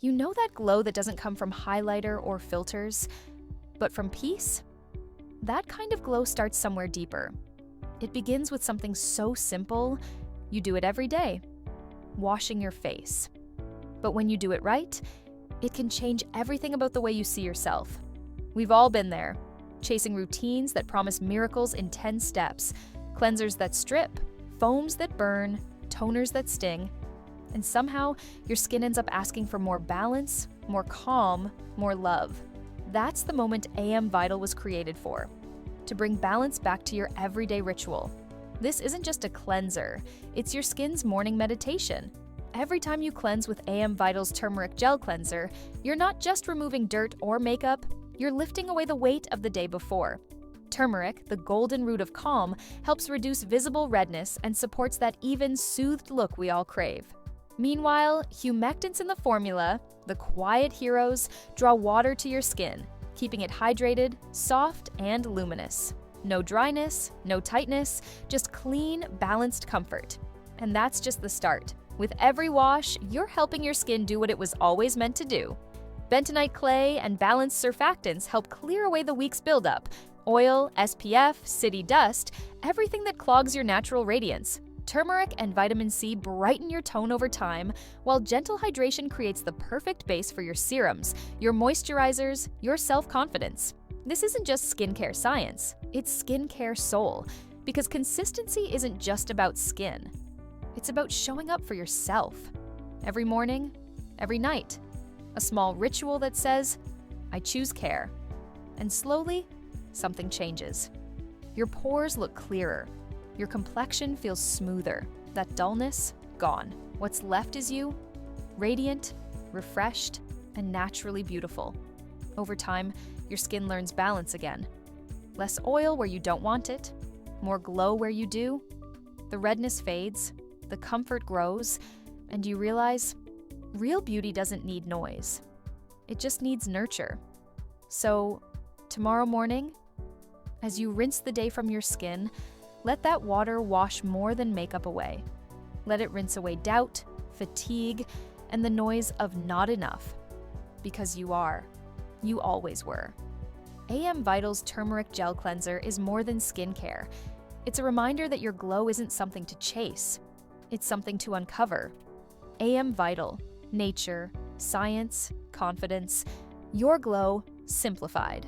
You know that glow that doesn't come from highlighter or filters, but from peace? That kind of glow starts somewhere deeper. It begins with something so simple, you do it every day, washing your face. But when you do it right, it can change everything about the way you see yourself. We've all been there, chasing routines that promise miracles in 10 steps, cleansers that strip, foams that burn, toners that sting, and somehow your skin ends up asking for more balance, more calm, more love. That's the moment AMVital was created for, to bring balance back to your everyday ritual. This isn't just a cleanser, it's your skin's morning meditation. Every time you cleanse with AMVital's Turmeric Gel Cleanser, you're not just removing dirt or makeup, you're lifting away the weight of the day before. Turmeric, the golden root of calm, helps reduce visible redness and supports that even, soothed look we all crave. Meanwhile, humectants in the formula, the quiet heroes, draw water to your skin, keeping it hydrated, soft, and luminous. No dryness, no tightness, just clean, balanced comfort. And that's just the start. With every wash, you're helping your skin do what it was always meant to do. Bentonite clay and balanced surfactants help clear away the week's buildup. Oil, SPF, city dust, everything that clogs your natural radiance. Turmeric and vitamin C brighten your tone over time, while gentle hydration creates the perfect base for your serums, your moisturizers, your self-confidence. This isn't just skincare science, it's skincare soul, because consistency isn't just about skin. It's about showing up for yourself. Every morning, every night. A small ritual that says, I choose care. And slowly, something changes. Your pores look clearer. Your complexion feels smoother. That dullness, gone. What's left is you, radiant, refreshed, and naturally beautiful. Over time, your skin learns balance again. Less oil where you don't want it, more glow where you do. The redness fades, the comfort grows, and you realize real beauty doesn't need noise. It just needs nurture. So, tomorrow morning, as you rinse the day from your skin, let that water wash more than makeup away. Let it rinse away doubt, fatigue, and the noise of not enough. Because you are. You always were. AMVital's Turmeric Gel Cleanser is more than skincare. It's a reminder that your glow isn't something to chase. It's something to uncover. AMVital. Nature, science, confidence. Your glow simplified.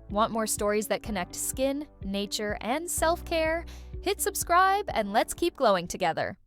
Want more stories that connect skin, nature, and self-care? Hit subscribe and let's keep glowing together.